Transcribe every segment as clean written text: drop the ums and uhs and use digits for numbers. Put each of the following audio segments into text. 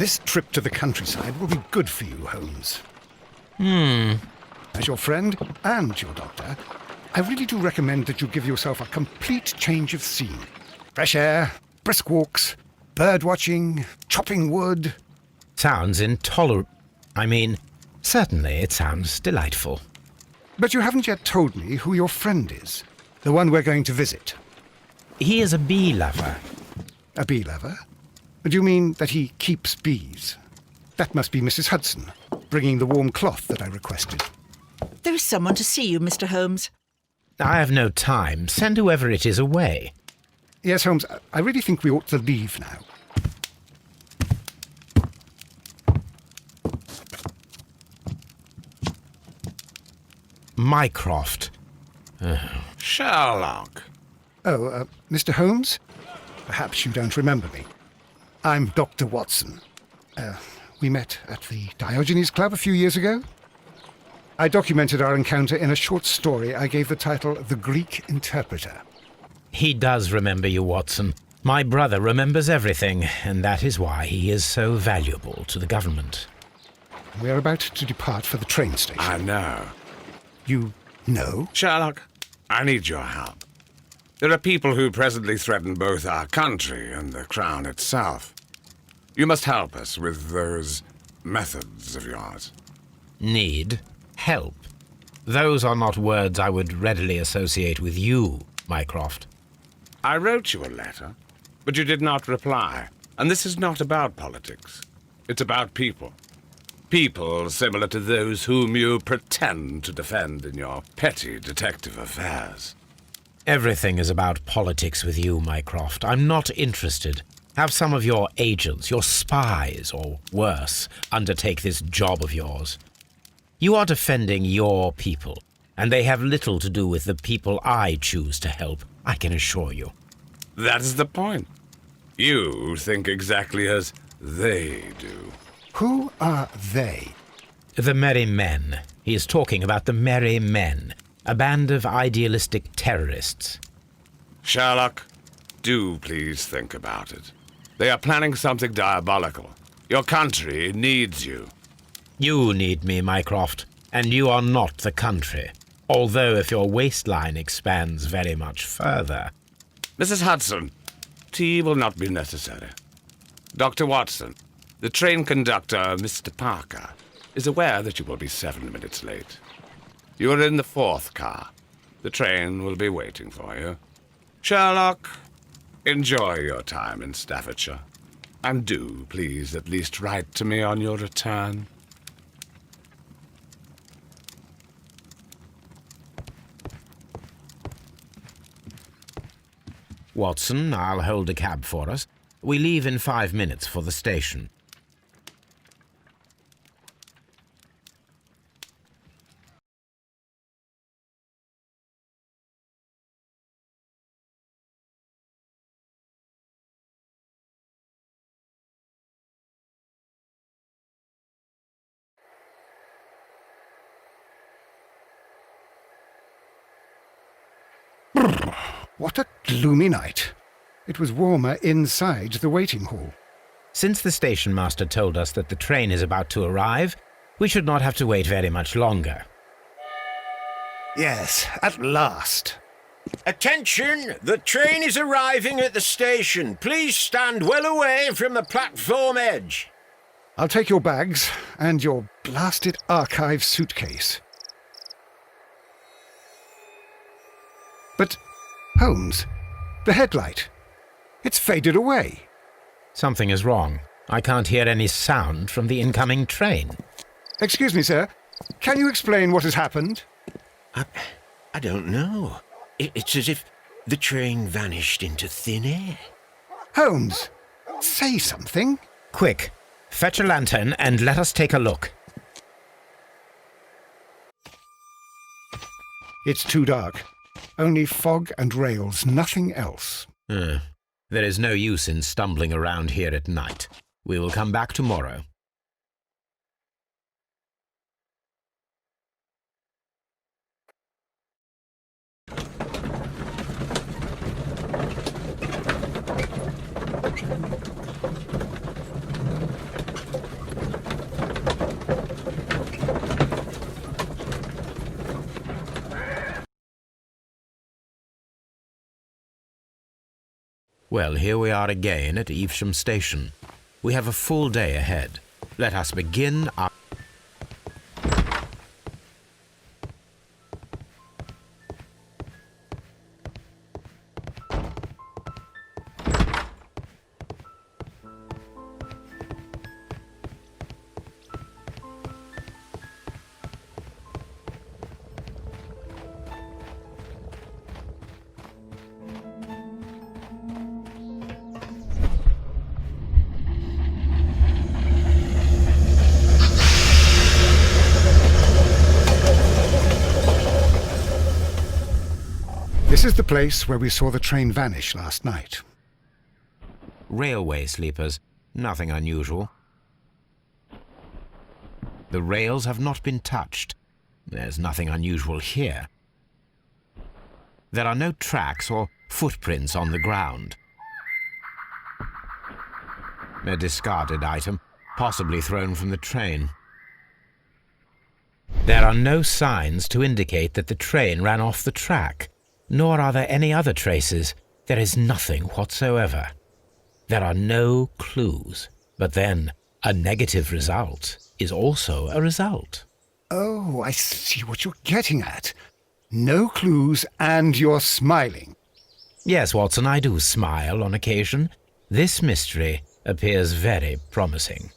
This trip to the countryside will be good for you, Holmes. As your friend and your doctor, I really do recommend that you give yourself a complete change of scene. Fresh air, brisk walks, bird watching, chopping wood. Sounds intolerable. I mean, certainly it sounds delightful. But you haven't yet told me who your friend is, the one we're going to visit. He is a bee lover. A bee lover? Do you mean that he keeps bees? That must be Mrs. Hudson, bringing the warm cloth that I requested. There is someone to see you, Mr. Holmes. I have no time. Send whoever it is away. Yes, Holmes, I really think we ought to leave now. Mycroft. Sherlock. Oh, Mr. Holmes? Perhaps you don't remember me. I'm Dr. Watson. We met at the Diogenes Club a few years ago. I documented our encounter in a short story I gave the title The Greek Interpreter. He does remember you, Watson. My brother remembers everything, and that is why he is so valuable to the government. We're about to depart for the train station. I know. You know? Sherlock, I need your help. There are people who presently threaten both our country and the Crown itself. You must help us with those methods of yours. Need? Help? Those are not words I would readily associate with you, Mycroft. I wrote you a letter, but you did not reply. And this is not about politics. It's about people. People similar to those whom you pretend to defend in your petty detective affairs. Everything is about politics with you, Mycroft. I'm not interested. Have some of your agents, your spies, or worse, undertake this job of yours. You are defending your people, and they have little to do with the people I choose to help, I can assure you. That is the point. You think exactly as they do. Who are they? The Merry Men. He is talking about the Merry Men, a band of idealistic terrorists. Sherlock, do please think about it. They are planning something diabolical. Your country needs you. You need me, Mycroft, and you are not the country. Although if your waistline expands very much further. Mrs. Hudson, tea will not be necessary. Dr. Watson, the train conductor, Mr. Parker, is aware that you will be 7 minutes late. You are in the 4th car. The train will be waiting for you. Sherlock, enjoy your time in Staffordshire. And do, please, at least write to me on your return. Watson, I'll hold a cab for us. We leave in 5 minutes for the station. What a gloomy night. It was warmer inside the waiting hall. Since the station master told us that the train is about to arrive, we should not have to wait very much longer. Yes, at last. Attention! The train is arriving at the station. Please stand well away from the platform edge. I'll take your bags and your blasted archive suitcase. But, Holmes, the headlight. It's faded away. Something is wrong. I can't hear any sound from the incoming train. Excuse me, sir. Can you explain what has happened? I don't know. It's as if the train vanished into thin air. Holmes, say something. Quick, fetch a lantern and let us take a look. It's too dark. Only fog and rails, nothing else. There is no use in stumbling around here at night. We will come back tomorrow. Well, here we are again at Evesham Station. We have a full day ahead. Let us begin our... This is the place where we saw the train vanish last night. Railway sleepers. Nothing unusual. The rails have not been touched. There's nothing unusual here. There are no tracks or footprints on the ground. A discarded item, possibly thrown from the train. There are no signs to indicate that the train ran off the track, nor are there any other traces. There is nothing whatsoever. There are no clues. But then, a negative result is also a result. Oh, I see what you're getting at. No clues and you're smiling. Yes, Watson, I do smile on occasion. This mystery appears very promising.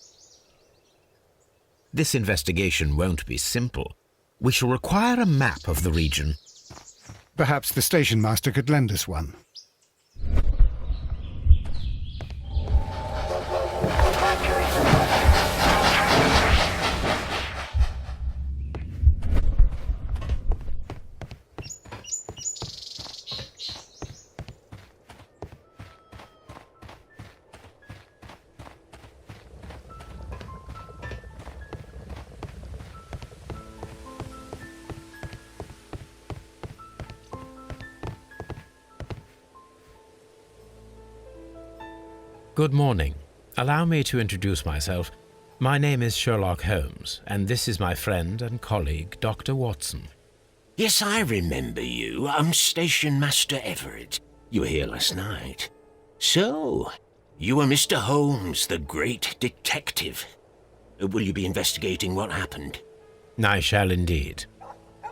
This investigation won't be simple. We shall require a map of the region. Perhaps the station master could lend us one. Good morning. Allow me to introduce myself. My name is Sherlock Holmes, and this is my friend and colleague, Dr. Watson. Yes, I remember you. I'm Station Master Everett. You were here last night. So, you are Mr. Holmes, the great detective. Will you be investigating what happened? I shall indeed.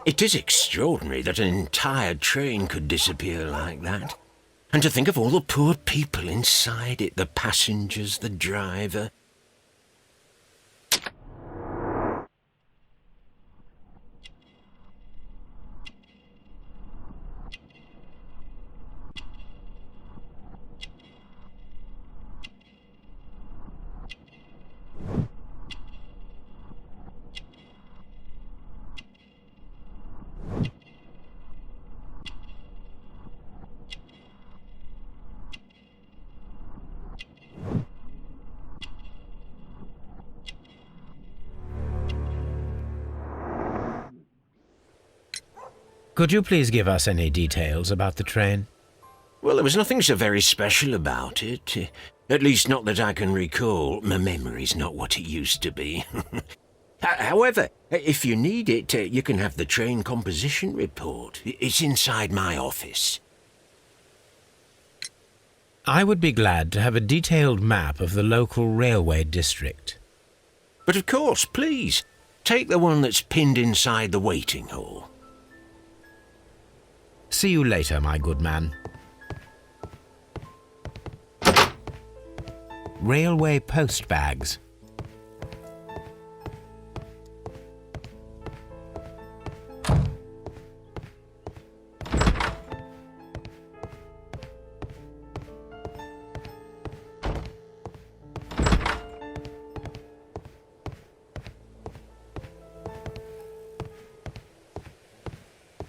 It is extraordinary that an entire train could disappear like that. And to think of all the poor people inside it, the passengers, the driver. Could you please give us any details about the train? Well, there was nothing so very special about it. At least not that I can recall. My memory's not what it used to be. However, if you need it, you can have the train composition report. It's inside my office. I would be glad to have a detailed map of the local railway district. But of course, please, take the one that's pinned inside the waiting hall. See you later, my good man. Railway post bags.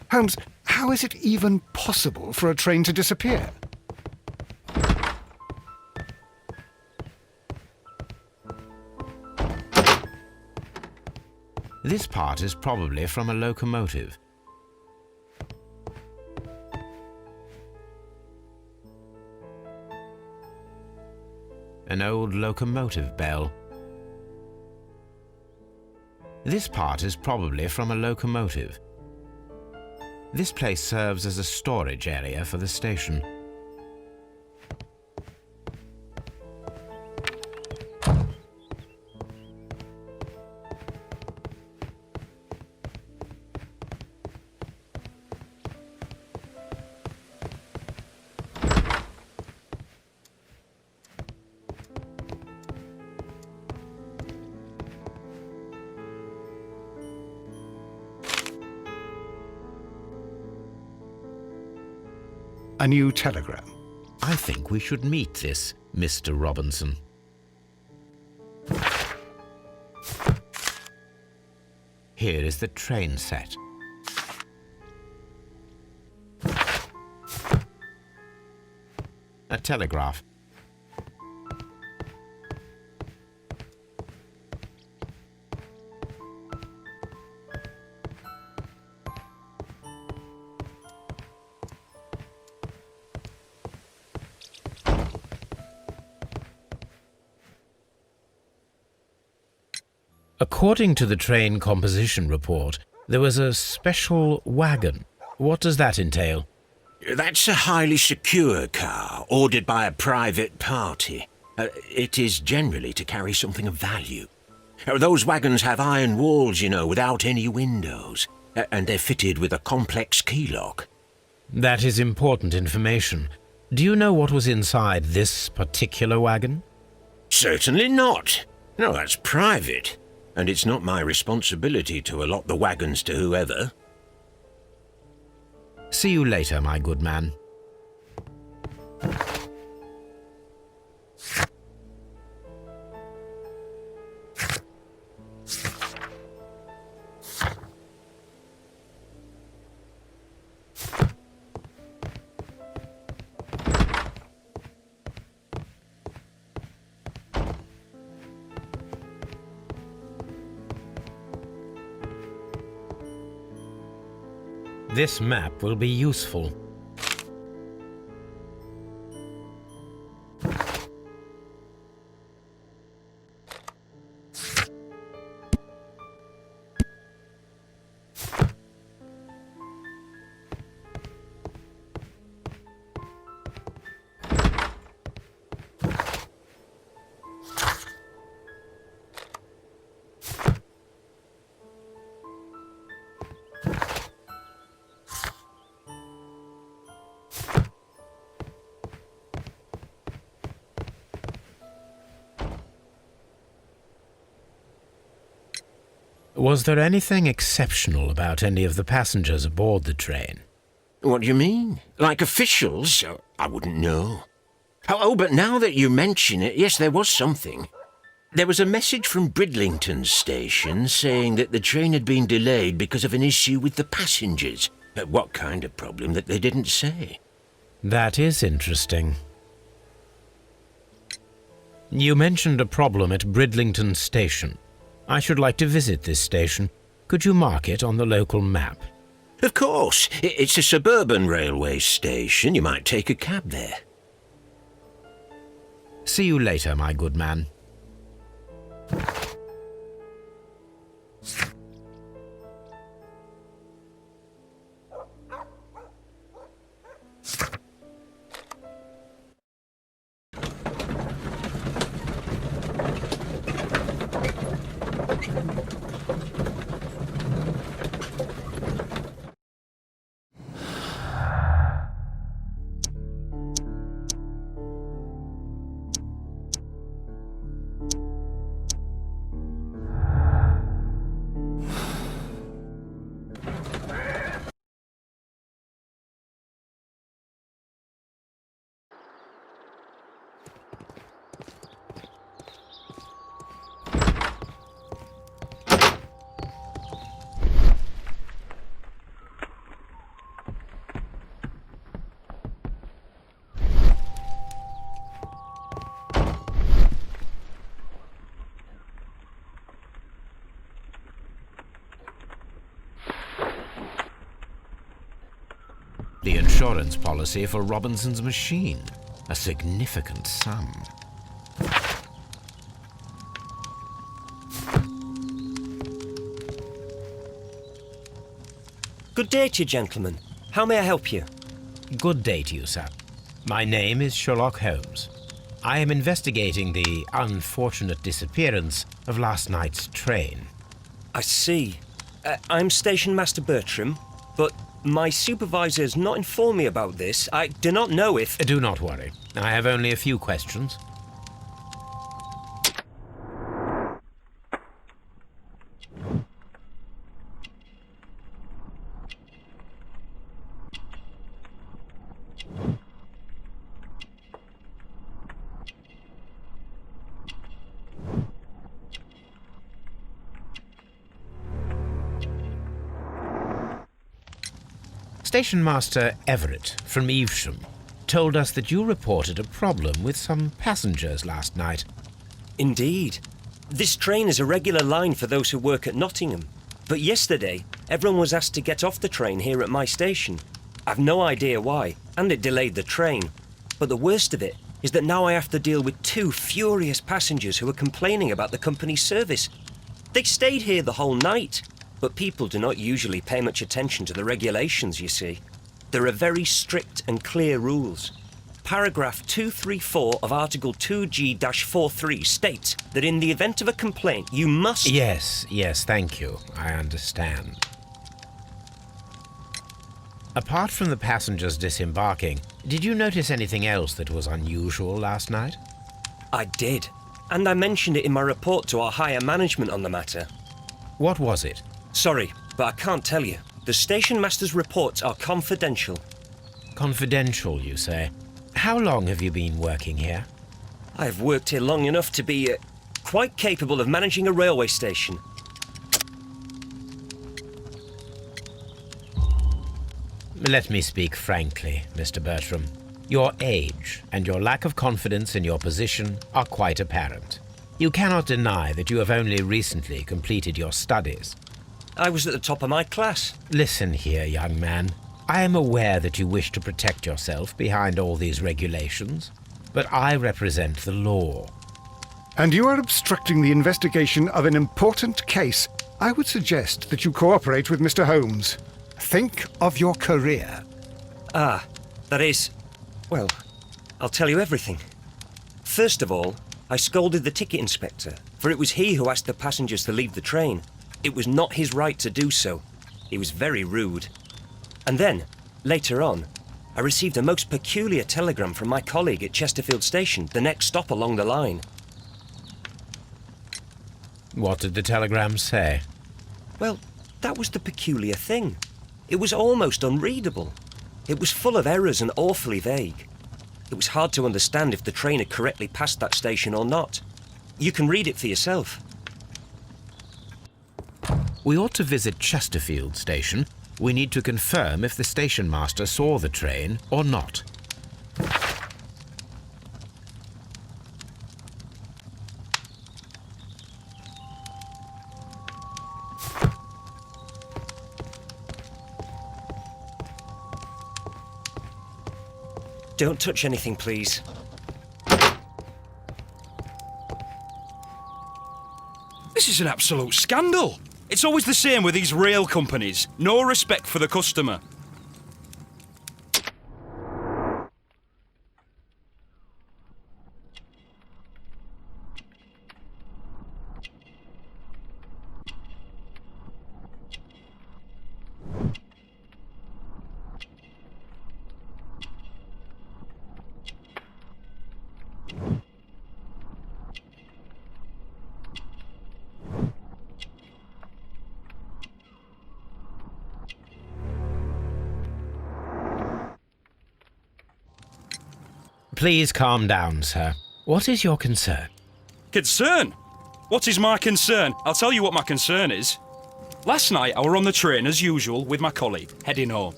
Holmes, how is it even possible for a train to disappear? This part is probably from a locomotive. An old locomotive bell. This part is probably from a locomotive. This place serves as a storage area for the station. A new telegram. I think we should meet this Mr. Robinson. Here is the train set. A telegraph. According to the train composition report, there was a special wagon. What does that entail? That's a highly secure car, ordered by a private party. It is generally to carry something of value. Those wagons have iron walls, you know, without any windows, and they're fitted with a complex key lock. That is important information. Do you know what was inside this particular wagon? Certainly not. No, that's private, and it's not my responsibility to allot the wagons to whoever. See you later, my good man. This map will be useful. Was there anything exceptional about any of the passengers aboard the train? What do you mean? Like officials? I wouldn't know. Oh, but now that you mention it, yes, there was something. There was a message from Bridlington station saying that the train had been delayed because of an issue with the passengers. What kind of problem that they didn't say? That is interesting. You mentioned a problem at Bridlington station. I should like to visit this station. Could you mark it on the local map? Of course. It's a suburban railway station. You might take a cab there. See you later, my good man. The insurance policy for Robinson's machine. A significant sum. Good day to you, gentlemen. How may I help you? Good day to you, sir. My name is Sherlock Holmes. I am investigating the unfortunate disappearance of last night's train. I see. I'm Station Master Bertram, but my supervisor has not informed me about this. I do not know if... Do not worry. I have only a few questions. Station Master Everett from Evesham told us that you reported a problem with some passengers last night. Indeed. This train is a regular line for those who work at Nottingham. But yesterday, everyone was asked to get off the train here at my station. I've no idea why, and it delayed the train. But the worst of it is that now I have to deal with 2 furious passengers who are complaining about the company's service. They stayed here the whole night, but people do not usually pay much attention to the regulations, you see. There are very strict and clear rules. Paragraph 234 of Article 2G-43 states that in the event of a complaint, you must... Yes, thank you. I understand. Apart from the passengers disembarking, did you notice anything else that was unusual last night? I did, and I mentioned it in my report to our higher management on the matter. What was it? Sorry, but I can't tell you. The station master's reports are confidential. Confidential, you say? How long have you been working here? I've worked here long enough to be quite capable of managing a railway station. Let me speak frankly, Mr. Bertram. Your age and your lack of confidence in your position are quite apparent. You cannot deny that you have only recently completed your studies. I was at the top of my class. Listen here, young man. I am aware that you wish to protect yourself behind all these regulations, but I represent the law. And you are obstructing the investigation of an important case. I would suggest that you cooperate with Mr. Holmes. Think of your career. Ah, that is... Well, I'll tell you everything. First of all, I scolded the ticket inspector, for it was he who asked the passengers to leave the train. It was not his right to do so. He was very rude. And then, later on, I received a most peculiar telegram from my colleague at Chesterfield Station, the next stop along the line. What did the telegram say? Well, that was the peculiar thing. It was almost unreadable. It was full of errors and awfully vague. It was hard to understand if the train had correctly passed that station or not. You can read it for yourself. We ought to visit Chesterfield Station. We need to confirm if the station master saw the train or not. Don't touch anything, please. This is an absolute scandal. It's always the same with these rail companies. No respect for the customer. Please calm down, sir. What is your concern? Concern? What is my concern? I'll tell you what my concern is. Last night I were on the train as usual with my colleague, heading home.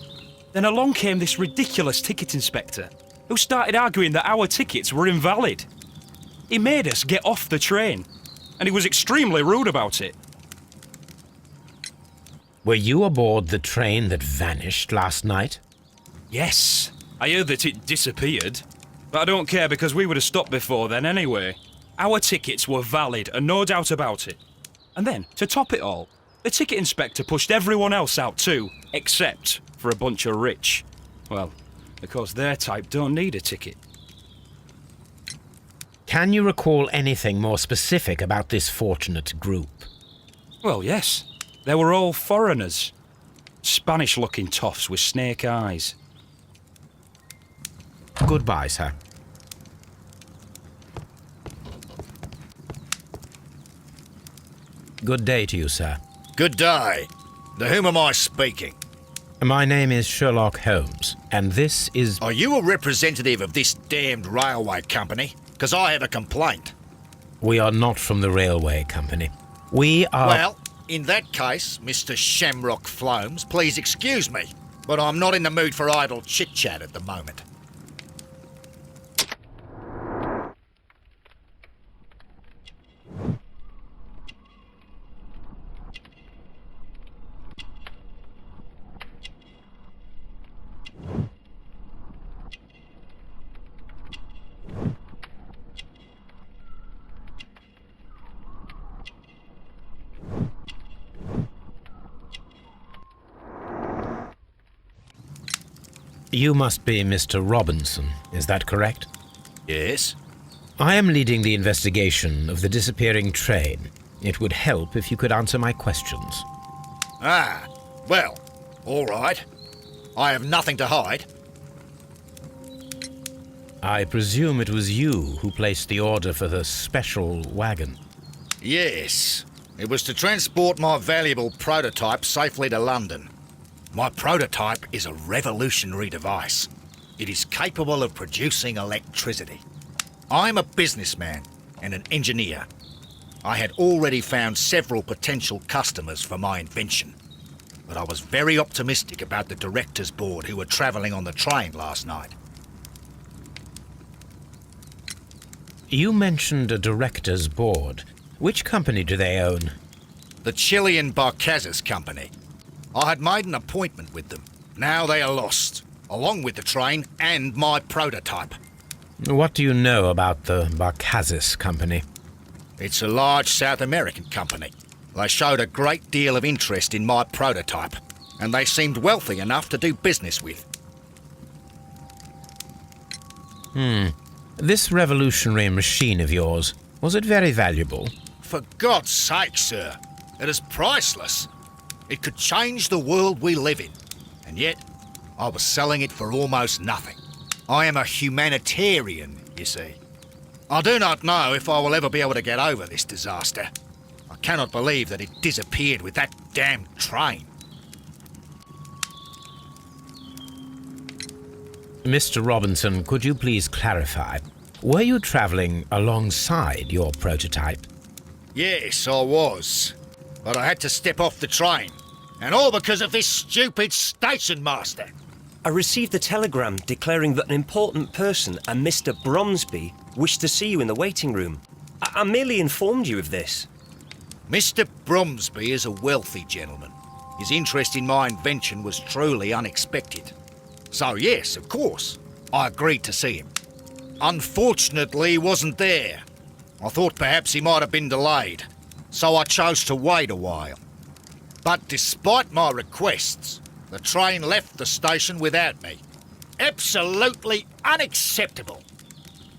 Then along came this ridiculous ticket inspector, who started arguing that our tickets were invalid. He made us get off the train, and he was extremely rude about it. Were you aboard the train that vanished last night? Yes, I heard that it disappeared. But I don't care because we would have stopped before then anyway. Our tickets were valid and no doubt about it. And then, to top it all, the ticket inspector pushed everyone else out too, except for a bunch of rich. Well, because their type don't need a ticket. Can you recall anything more specific about this fortunate group? Well, yes. They were all foreigners. Spanish-looking toffs with snake eyes. Goodbye, sir. Good day to you, sir. Good day. To whom am I speaking? My name is Sherlock Holmes, and this is... Are you a representative of this damned railway company? Because I have a complaint. We are not from the railway company. We are... Well, in that case, Mr. Shamrock Flomes, please excuse me. but I'm not in the mood for idle chit-chat at the moment. You must be Mr. Robinson, is that correct? Yes? I am leading the investigation of the disappearing train. It would help if you could answer my questions. Ah, well, all right. I have nothing to hide. I presume it was you who placed the order for the special wagon. Yes. It was to transport my valuable prototype safely to London. My prototype is a revolutionary device. It is capable of producing electricity. I'm a businessman and an engineer. I had already found several potential customers for my invention, but I was very optimistic about the directors' board who were travelling on the train last night. You mentioned a director's board. Which company do they own? The Chilean Barcazes Company. I had made an appointment with them. Now they are lost, along with the train and my prototype. What do you know about the Barcazes Company? It's a large South American company. They showed a great deal of interest in my prototype, and they seemed wealthy enough to do business with. This revolutionary machine of yours, was it very valuable? For God's sake, sir, it is priceless. It could change the world we live in, and yet I was selling it for almost nothing. I am a humanitarian, you see. I do not know if I will ever be able to get over this disaster. I cannot believe that it disappeared with that damned train. Mr. Robinson, could you please clarify? Were you travelling alongside your prototype? Yes, I was. But I had to step off the train. And all because of this stupid station master. I received a telegram declaring that an important person, a Mr. Bromsby, wished to see you in the waiting room. I merely informed you of this. Mr. Bromsby is a wealthy gentleman. His interest in my invention was truly unexpected. So yes, of course, I agreed to see him. Unfortunately, he wasn't there. I thought perhaps he might have been delayed, so I chose to wait a while. But despite my requests, the train left the station without me. Absolutely unacceptable.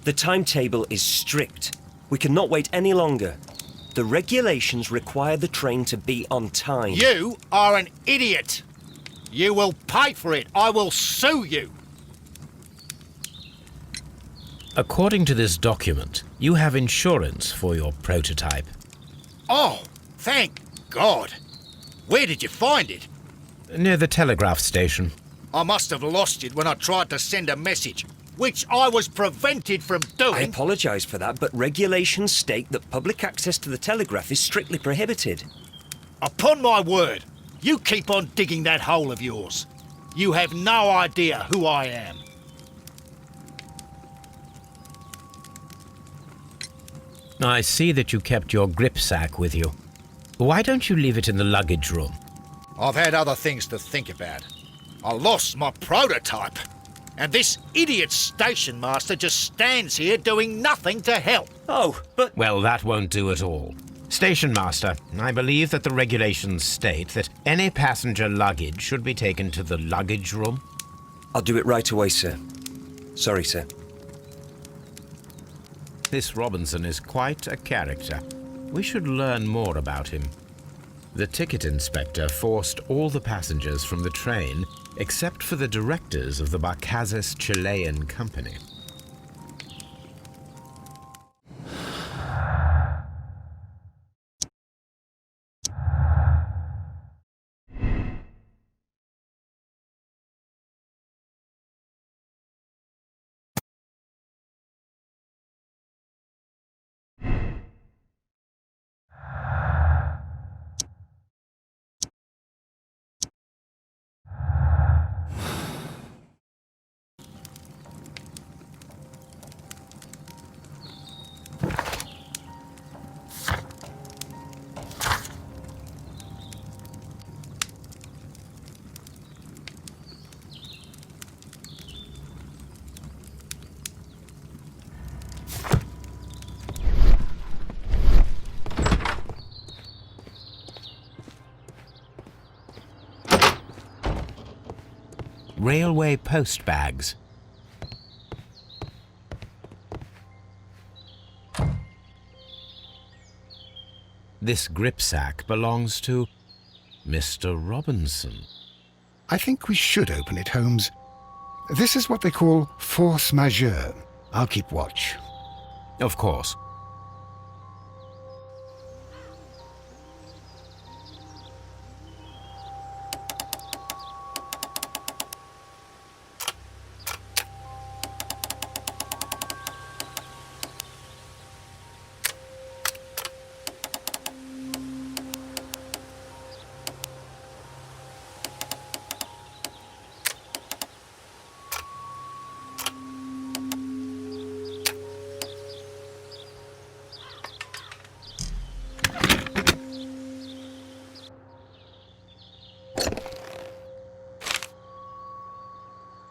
The timetable is strict. We cannot wait any longer. The regulations require the train to be on time. You are an idiot. You will pay for it. I will sue you. According to this document, you have insurance for your prototype. Oh, thank God. Where did you find it? Near the telegraph station. I must have lost it when I tried to send a message, which I was prevented from doing. I apologise for that, but regulations state that public access to the telegraph is strictly prohibited. Upon my word, you keep on digging that hole of yours. You have no idea who I am. I see that you kept your grip sack with you. Why don't you leave it in the luggage room? I've had other things to think about. I lost my prototype, and this idiot station master just stands here doing nothing to help. Oh, but... Well, that won't do at all. Station Master, I believe that the regulations state that any passenger luggage should be taken to the luggage room. I'll do it right away, sir. Sorry, sir. This Robinson is quite a character. We should learn more about him. The ticket inspector forced all the passengers from the train except for the directors of the Barcazes Chilean Company. railway post bags. This gripsack belongs to Mr. Robinson. I think we should open it, Holmes. This is what they call force majeure. I'll keep watch. Of course.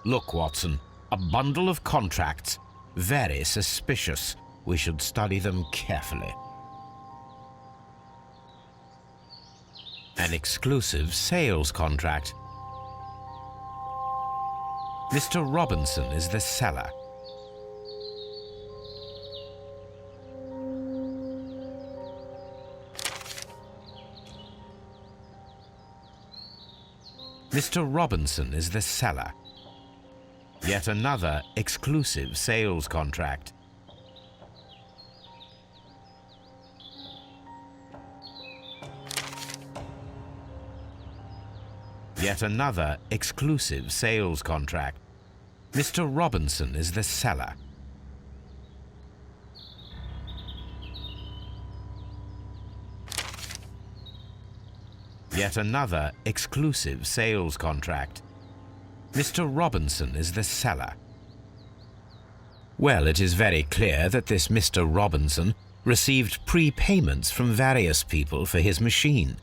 Look, Watson, a bundle of contracts. Very suspicious. We should study them carefully. An exclusive sales contract. Mr. Robinson is the seller. Mr. Robinson is the seller. Yet another exclusive sales contract. Yet another exclusive sales contract. Mr. Robinson is the seller. Yet another exclusive sales contract. Mr. Robinson is the seller. Well, it is very clear that this Mr. Robinson received prepayments from various people for his machine.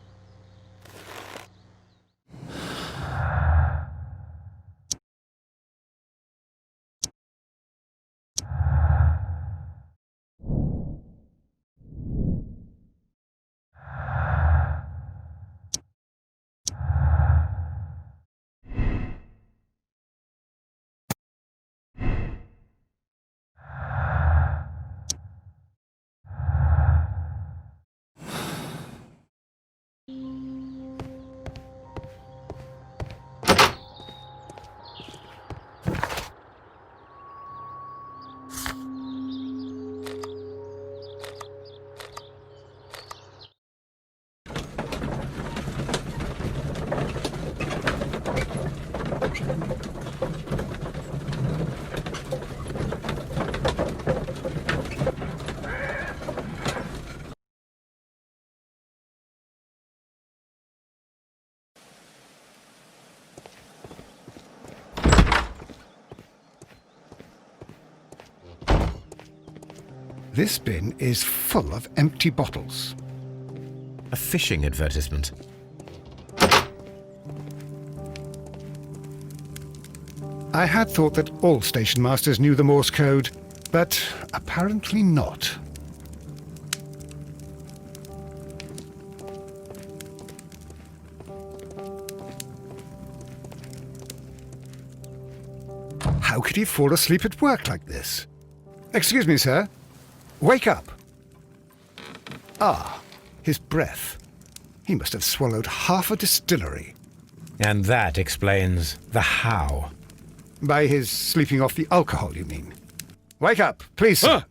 This bin is full of empty bottles. A fishing advertisement. I had thought that all station masters knew the Morse code, but apparently not. How could he fall asleep at work like this? Excuse me, sir. Wake up! Ah, his breath. He must have swallowed half a distillery. And that explains the how. By his sleeping off the alcohol, you mean? Wake up, please, sir. Huh?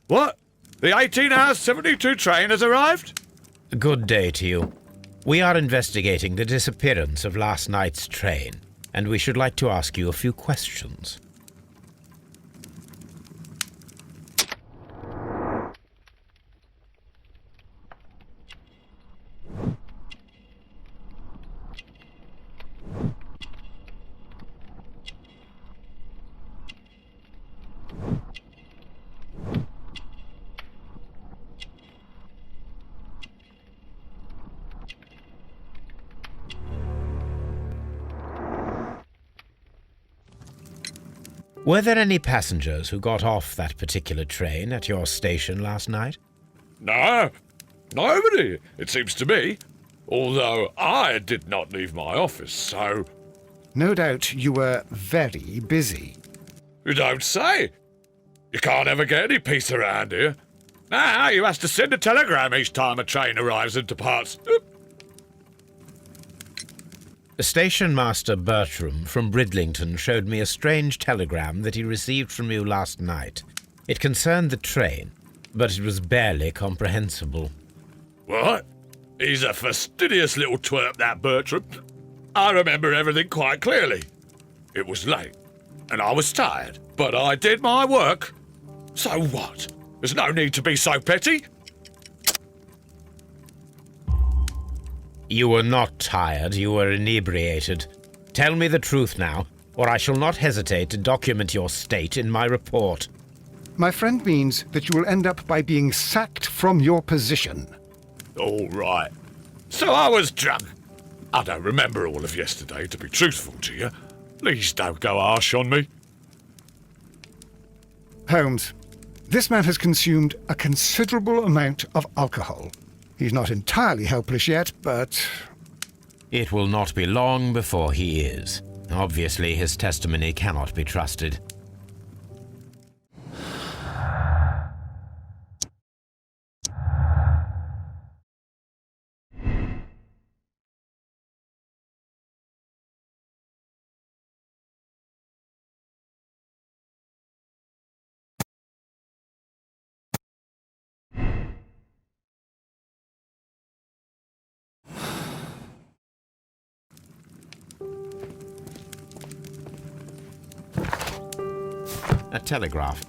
What? The 18-hour 72 train has arrived? Good day to you. We are investigating the disappearance of last night's train, and we should like to ask you a few questions. Were there any passengers who got off that particular train at your station last night? No, nobody, it seems to me. Although I did not leave my office, so No doubt you were very busy. You don't say. You can't ever get any peace around here. Now you have to send a telegram each time a train arrives and departs. Station Master Bertram from Bridlington showed me a strange telegram that he received from you last night. It concerned the train, but it was barely comprehensible. What? He's a fastidious little twerp, that Bertram. I remember everything quite clearly. It was late, and I was tired, but I did my work. So what? There's no need to be so petty. You were not tired, you were inebriated. Tell me the truth now, or I shall not hesitate to document your state in my report. My friend means that you will end up by being sacked from your position. All right. So I was drunk. I don't remember all of yesterday, to be truthful to you. Please don't go harsh on me. Holmes, this man has consumed a considerable amount of alcohol. He's not entirely helpless yet, but... It will not be long before he is. Obviously, his testimony cannot be trusted. A telegraph.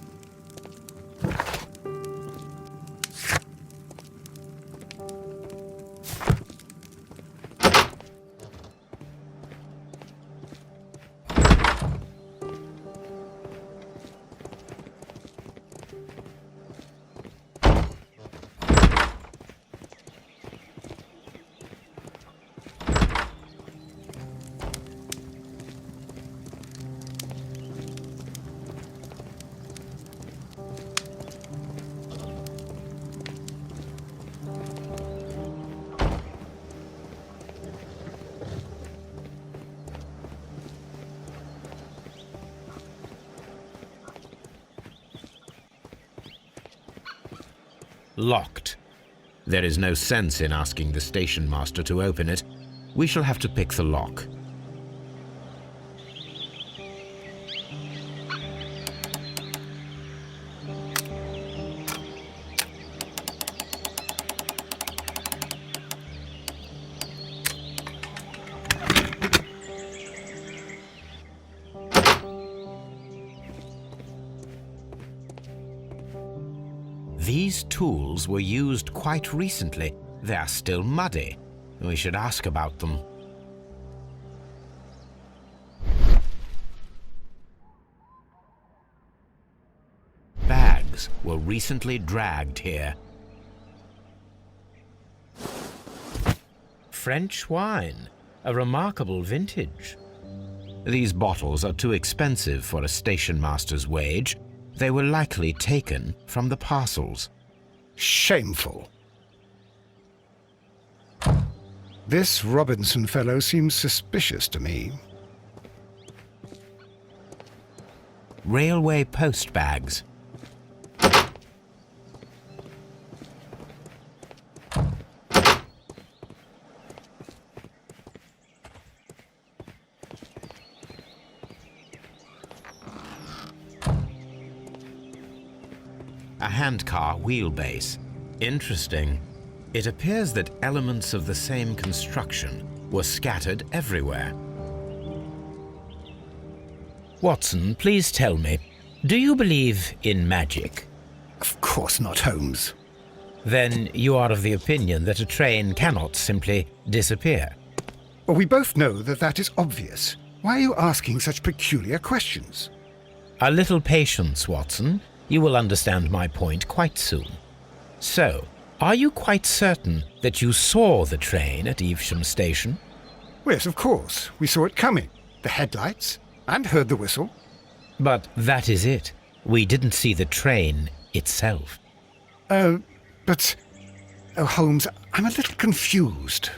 Locked. There is no sense in asking the station master to open it. We shall have to pick the lock. These tools were used quite recently. They are still muddy. We should ask about them. Bags were recently dragged here. French wine, a remarkable vintage. These bottles are too expensive for a station master's wage. They were likely taken from the parcels. Shameful. This Robinson fellow seems suspicious to me. Railway post bags. A handcar wheelbase. Interesting. It appears that elements of the same construction were scattered everywhere. Watson, please tell me, do you believe in magic? Of course not, Holmes. Then you are of the opinion that a train cannot simply disappear. Well, we both know that that is obvious. Why are you asking such peculiar questions? A little patience, Watson. You will understand my point quite soon. So, are you quite certain that you saw the train at Evesham Station? Yes, of course. We saw it coming. The headlights, and heard the whistle. But that is it. We didn't see the train itself. But... Oh, Holmes, I'm a little confused.